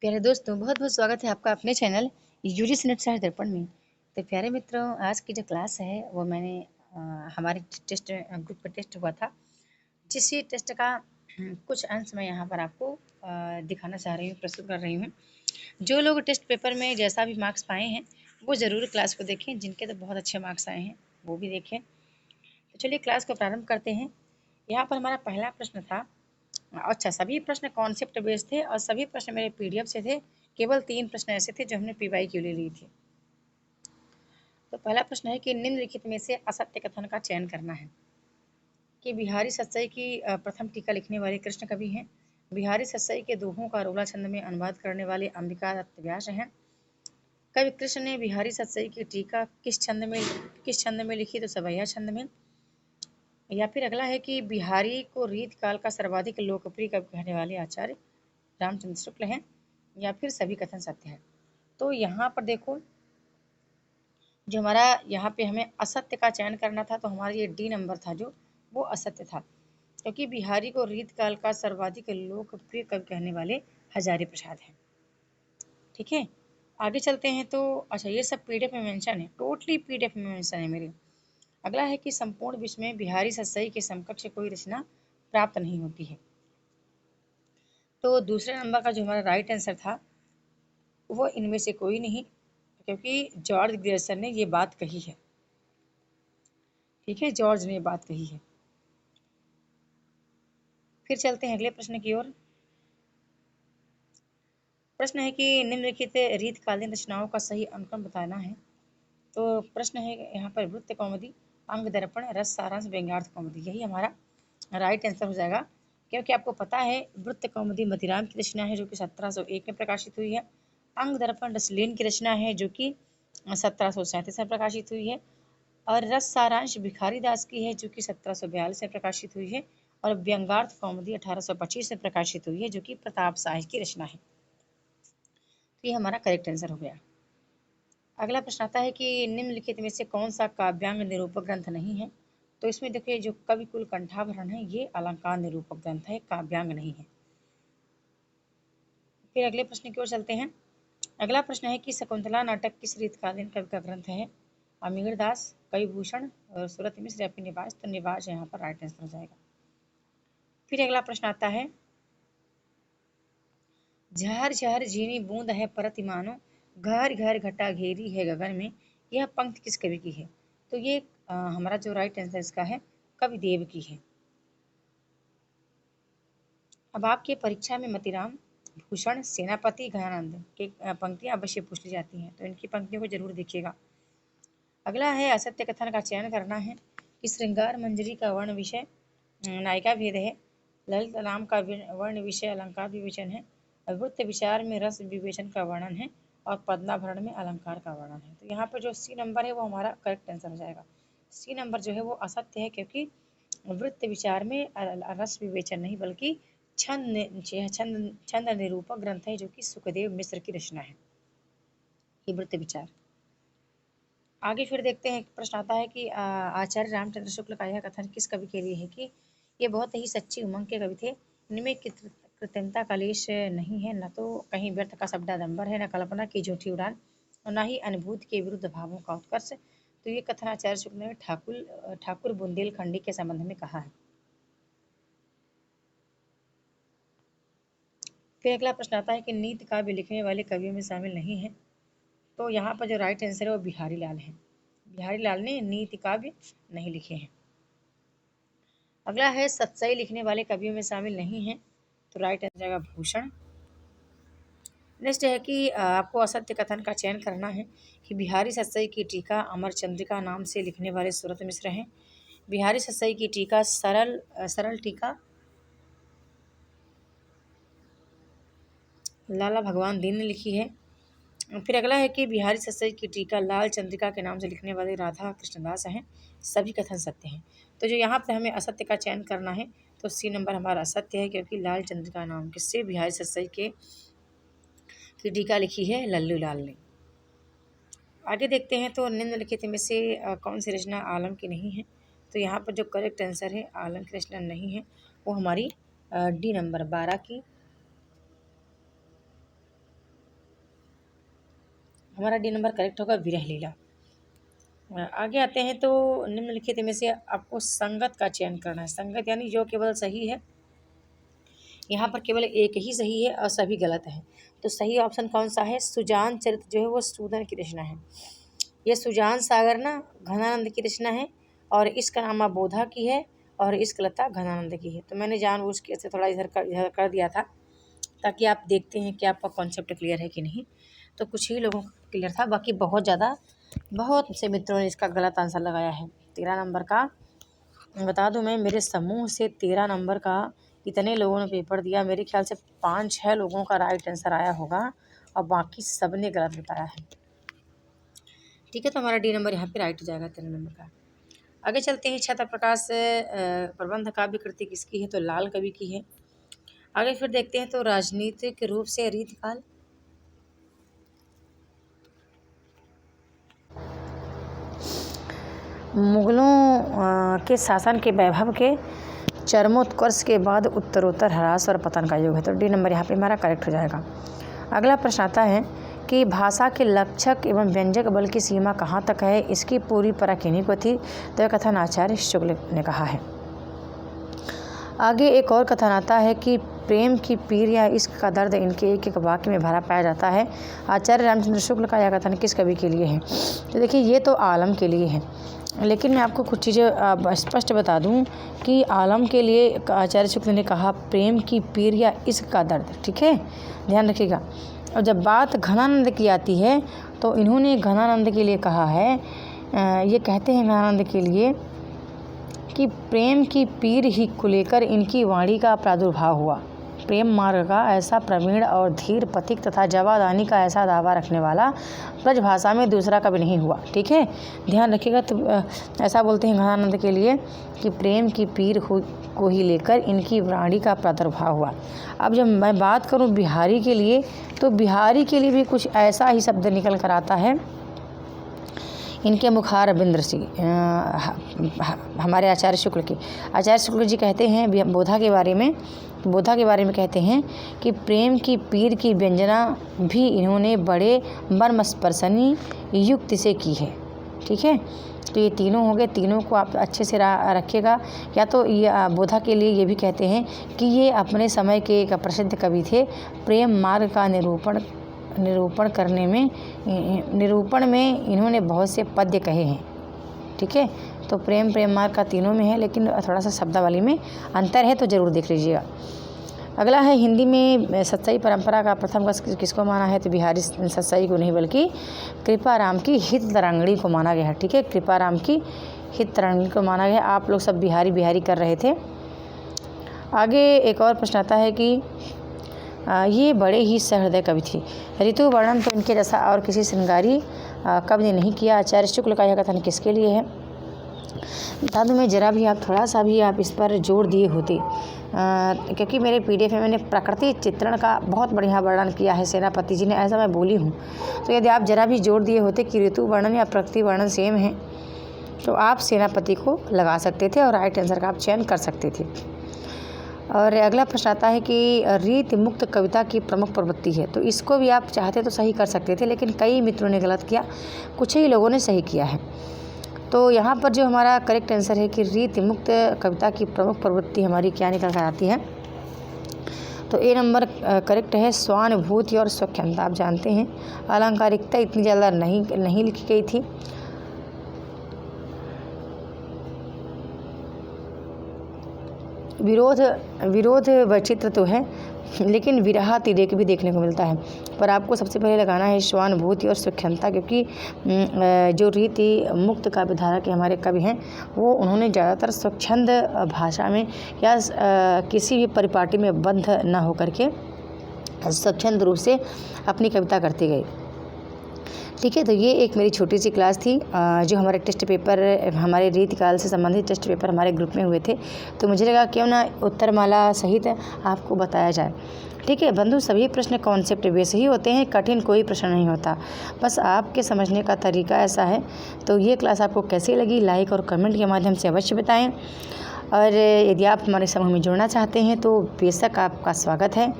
प्यारे दोस्तों, बहुत बहुत स्वागत है आपका अपने चैनल यूजीसी नेट सहज दर्पण में। तो प्यारे मित्रों, आज की जो क्लास है वो मैंने हमारे टेस्ट ग्रुप पर टेस्ट हुआ था, जिस टेस्ट का कुछ अंश मैं यहाँ पर आपको दिखाना चाह रही हूँ, प्रस्तुत कर रही हूँ। जो लोग टेस्ट पेपर में जैसा भी मार्क्स पाए हैं वो ज़रूर क्लास को देखें, जिनके तो बहुत अच्छे मार्क्स आए हैं वो भी देखें। तो चलिए क्लास को प्रारंभ करते हैं। यहाँ पर हमारा पहला प्रश्न था। अच्छा, सभी प्रश्न कॉन्सेप्ट बेस्ड थे और सभी प्रश्न मेरे पीडीएफ से थे। केवल 3 प्रश्न ऐसे थे जो हमने पीवाईक्यू ले ली थी। तो पहला प्रश्न है कि निम्नलिखित में से असत्य कथन का चयन करना है कि बिहारी सत्सई की प्रथम टीका लिखने वाले कृष्ण कवि हैं। बिहारी सत्सई के दोहों का रोला छंद में अनुवाद करने वाले अंबिका दत्त व्यास हैं। कवि कृष्ण ने बिहारी सत्सई की टीका किस छंद में लिखी? तो सवैया छंद में। या फिर अगला है कि बिहारी को रीत काल का सर्वाधिक लोकप्रिय कवि कहने वाले आचार्य रामचंद्र शुक्ल हैं। या फिर सभी कथन सत्य है। तो यहाँ पर देखो, जो हमारा यहाँ पे हमें असत्य का चयन करना था, तो हमारा ये डी नंबर था जो वो असत्य था, क्योंकि बिहारी को रीत काल का सर्वाधिक लोकप्रिय कवि कहने वाले हजारी प्रसाद हैं। ठीक है, आगे चलते हैं। तो अच्छा, ये सब पीडीएफ में मेंशन है, टोटली पीडीएफ में मेंशन है मेरे। अगला है कि संपूर्ण विश्व में बिहारी सत्सई के समकक्ष कोई रचना प्राप्त नहीं होती है। तो दूसरे नंबर का जो हमारा राइट आंसर था वो इनमें से कोई नहीं, क्योंकि जॉर्ज ग्रियर्सन ने ये बात कही है। ठीक है, जॉर्ज ने ये बात कही है। फिर चलते हैं अगले प्रश्न की ओर। प्रश्न है कि निम्नलिखित रीतकालीन रचनाओं का सही अनुक्रम बताना है। तो प्रश्न है यहाँ पर वृत्त कौमुदी, अंग दर्पण, रस सारांश, व्यंग्यार्थ कौमुदी। यही हमारा राइट आंसर हो जाएगा, क्योंकि आपको पता है वृत्त कौमुदी मतीराम की रचना है जो कि 1701 में प्रकाशित हुई है। अंग दर्पण रसलेन की रचना है जो कि 1737 में प्रकाशित हुई है। और रस सारांश भिखारी दास की है जो कि 1742 में प्रकाशित हुई है। और व्यंग्यार्थ कौमुदी 1825 में प्रकाशित हुई है जो कि प्रताप शाही की रचना है। तो ये हमारा करेक्ट आंसर हो गया। अगला प्रश्न आता है कि निम्नलिखित में से कौन सा काव्यांग निरूपक ग्रंथ नहीं है? तो इसमें देखिए, जो कवि कुल कंठाभरण है ये अलंकार निरूपक ग्रंथ है, काव्यांग नहीं है। फिर अगले प्रश्न की ओर चलते हैं। अगला प्रश्न है कि शकुंतला नाटक किस रीतकालीन कवि का ग्रंथ है? अमीर दास, कवि भूषण, और सूरत मिश्र, या फिर निवास? तो निवास यहाँ पर राइट आंसर हो जाएगा। फिर अगला प्रश्न आता है, झहर झहर झीनी बूंद है परत मानो, घर घर घटा घेरी है गगन में। यह पंक्ति किस कवि की है? तो ये हमारा जो राइट आंसर इसका है कवि देव की है। अब आपके परीक्षा में मतीराम, भूषण, सेनापति, गयानंद की पंक्तियां अवश्य पूछ ली जाती हैं, तो इनकी पंक्तियों को जरूर देखिएगा। अगला है असत्य कथन का चयन करना है कि श्रृंगार मंजरी का वर्ण विषय नायिका भेद है, ललित राम का वर्ण विषय अलंकार विवेचन है, वृत्त विचार में रस विवेचन का वर्णन है, और पद्माभरण में अलंकार का वर्णन है। तो यहाँ पर जो सी नंबर है वो हमारा करेक्ट आंसर हो जाएगा। सी नंबर जो है वो असत्य है, क्योंकि वृत्त विचार में रस विवेचन नहीं बल्कि छंद निरूपक ग्रंथ है जो कि सुखदेव मिश्र की रचना है, ये वृत्त विचार। आगे फिर देखते हैं, प्रश्न आता है कि आचार्य रामचंद्र शुक्ल का यह कथन किस कवि के लिए है कि ये बहुत ही सच्ची उमंग के कवि थे, इनमें कृत्रिमता का लेश नहीं है, न तो कहीं व्यर्थ का शब्दाडंबर है, न कल्पना की झूठी उड़ान, और न ही अनुभूति के विरुद्ध भावों का उत्कर्ष। तो ये कथन आचार्य शुक्ल ने ठाकुर बुंदेलखंडी के संबंध में कहा है। फिर अगला प्रश्न आता है कि नीति काव्य लिखने वाले कवियों में शामिल नहीं है। तो यहाँ पर जो राइट आंसर है वो बिहारी लाल है। बिहारी लाल ने नीति काव्य नहीं लिखे हैं। अगला है सत्सई लिखने वाले कवियों में शामिल नहीं है, तो राइट आंसर जाएगा भूषण। नेक्स्ट है कि आपको असत्य कथन का चयन करना है कि बिहारी सत्सई की टीका अमर चंद्रिका नाम से लिखने वाले सूरत मिश्र हैं। बिहारी सत्सई की टीका सरल टीका लाला भगवान दीन ने लिखी है। फिर अगला है कि बिहारी सत्सई की टीका लाल चंद्रिका के नाम से लिखने वाले राधा कृष्णदास हैं। सभी कथन सत्य हैं। तो जो यहाँ पर हमें असत्य का चयन करना है, तो सी नंबर हमारा असत्य है, क्योंकि लाल चंद्रिका नाम किससे बिहारी सत्सई की टीका लिखी है लल्लू लाल ने। आगे देखते हैं, तो निम्नलिखित में से कौन सी रचना आलम की नहीं है? तो यहाँ पर जो करेक्ट आंसर है आलम की रचना नहीं है, वो हमारी डी नंबर 12 की हमारा डी नंबर करेक्ट होगा विरह लीला। आगे आते हैं तो निम्नलिखित में से आपको संगत का चयन करना है। संगत यानी जो केवल सही है, यहाँ पर केवल एक ही सही है और सभी गलत है। तो सही ऑप्शन कौन सा है? सुजान चरित्र जो है वो सूदन की रचना है। ये सुजान सागर ना घनानंद की रचना है और इसका नामा बोधा की है और इसक लता घनानंद की है। तो मैंने जानबूझ के इसे थोड़ा इधर कर दिया था ताकि आप देखते हैं कि आपका कॉन्सेप्ट क्लियर है कि नहीं। तो कुछ ही लोगों का क्लियर था, बाकी बहुत से मित्रों ने इसका गलत आंसर लगाया है। 13 नंबर का बता दूं मैं, मेरे समूह से 13 नंबर का इतने लोगों ने पेपर दिया, मेरे ख्याल से 5-6 लोगों का राइट आंसर आया होगा और बाकी सब ने गलत बताया है। ठीक है, तो हमारा डी नंबर यहाँ पे राइट हो जाएगा 13 नंबर का। आगे चलते हैं। छत्र प्रकाश प्रबंध काव्य कृति किसकी है? तो लाल कवि की है। आगे फिर देखते हैं तो राजनीतिक रूप से रीतकाल, मुगलों के शासन के वैभव के चरमोत्कर्ष के बाद उत्तरोत्तर ह्रास और पतन का युग है। तो डी नंबर यहाँ पे हमारा करेक्ट हो जाएगा। अगला प्रश्न आता है कि भाषा के लक्षक एवं व्यंजक बल की सीमा कहाँ तक है? इसकी पूरी परख किन्हीं को थी? तो यह कथन आचार्य शुक्ल ने कहा है। आगे एक और कथन आता है कि प्रेम की पीर या इश्क का दर्द इनके एक एक वाक्य में भरा पाया जाता है। आचार्य रामचंद्र शुक्ल का यह कथन किस कवि के लिए है? तो देखिए, ये तो आलम के लिए है, लेकिन मैं आपको कुछ चीज़ें स्पष्ट बता दूं कि आलम के लिए आचार्य शुक्ल ने कहा प्रेम की पीर या इश्क का दर्द। ठीक है, ध्यान रखिएगा। और जब बात घनानंद की आती है तो इन्होंने घनानंद के लिए कहा है, ये कहते हैं घनानंद के लिए कि प्रेम की पीर ही को लेकर इनकी वाणी का प्रादुर्भाव हुआ। प्रेम मार्ग का ऐसा प्रवीण और धीर पथिक तथा जवादानी का ऐसा दावा रखने वाला ब्रज भाषा में दूसरा कभी नहीं हुआ। ठीक है, ध्यान रखिएगा। तो ऐसा बोलते हैं घनानंद के लिए कि प्रेम की पीर को ही लेकर इनकी वाणी का प्रादुर्भाव हुआ। अब जब मैं बात करूं बिहारी के लिए, तो बिहारी के लिए भी कुछ ऐसा ही शब्द निकल कर आता है इनके मुखार रविंद्र सिंह, हमारे आचार्य शुक्ल के। आचार्य शुक्ल जी कहते हैं बोधा के बारे में कहते हैं कि प्रेम की पीर की व्यंजना भी इन्होंने बड़े मर्मस्पर्शनी युक्ति से की है। ठीक है, तो ये तीनों हो गए, तीनों को आप अच्छे से रखिएगा। या तो ये बोधा के लिए ये भी कहते हैं कि ये अपने समय के एक प्रसिद्ध कवि थे। प्रेम मार्ग का निरूपण में इन्होंने बहुत से पद्य कहे हैं। ठीक है, तो प्रेम मार्ग का तीनों में है, लेकिन थोड़ा सा शब्दावली में अंतर है, तो ज़रूर देख लीजिएगा। अगला है हिंदी में सत्सई परंपरा का प्रथम किसको माना है? तो बिहारी सत्सई को नहीं बल्कि कृपाराम की हित तरंगिणी को माना गया है। ठीक है, कृपाराम की हित तरंगिणी को माना गया। आप लोग सब बिहारी कर रहे थे। आगे एक और प्रश्न आता है कि ये बड़े ही सहृदय कवि थे। ऋतु वर्णन तो इनके जैसा और किसी श्रृंगारी कवि ने नहीं किया। आचार्य शुक्ल का यह कथन किसके लिए है? बता दूं मैं, जरा भी आप थोड़ा सा भी आप इस पर जोर दिए होते, क्योंकि मेरे PDF में मैंने प्रकृति चित्रण का बहुत बढ़िया वर्णन किया है सेनापति जी ने, ऐसा मैं बोली हूँ। तो यदि आप जरा भी जोर दिए होते कि ऋतु वर्णन या प्रकृति वर्णन सेम है, तो आप सेनापति को लगा सकते थे और राइट आंसर का आप चयन कर सकते थे। और अगला प्रश्न आता है कि रीति मुक्त कविता की प्रमुख प्रवृत्ति है। तो इसको भी आप चाहते तो सही कर सकते थे, लेकिन कई मित्रों ने गलत किया, कुछ ही लोगों ने सही किया है। तो यहाँ पर जो हमारा करेक्ट आंसर है कि रीति मुक्त कविता की प्रमुख प्रवृत्ति हमारी क्या निकल कर आती है? तो ए नंबर करेक्ट है, स्वानुभूति और स्वच्छंदता। आप जानते हैं अलंकारिकता इतनी ज़्यादा नहीं लिखी गई थी। विरोध वैचित्र तो है, लेकिन विरहा तिरेक भी देखने को मिलता है। पर आपको सबसे पहले लगाना है स्वानुभूति और स्वच्छंदता, क्योंकि जो रीति मुक्त काव्यधारा के हमारे कवि हैं वो उन्होंने ज़्यादातर स्वच्छंद भाषा में या किसी भी परिपाटी में बंध न होकर के स्वच्छंद रूप से अपनी कविता करते गए। ठीक है, तो ये एक मेरी छोटी सी क्लास थी जो हमारे टेस्ट पेपर, हमारे रीतिकाल से संबंधित टेस्ट पेपर हमारे ग्रुप में हुए थे। तो मुझे लगा क्यों ना उत्तरमाला सहित आपको बताया जाए। ठीक है बंधु, सभी प्रश्न कॉन्सेप्ट बेस ही होते हैं, कठिन कोई प्रश्न नहीं होता, बस आपके समझने का तरीका ऐसा है। तो ये क्लास आपको कैसी लगी, लाइक और कमेंट के माध्यम से अवश्य बताएं। और यदि आप हमारे समूह में जुड़ना चाहते हैं तो बेशक आपका स्वागत है,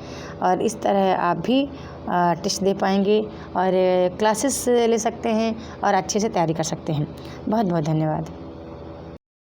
और इस तरह आप भी टेस्ट दे पाएंगे और क्लासेस ले सकते हैं और अच्छे से तैयारी कर सकते हैं। बहुत बहुत धन्यवाद।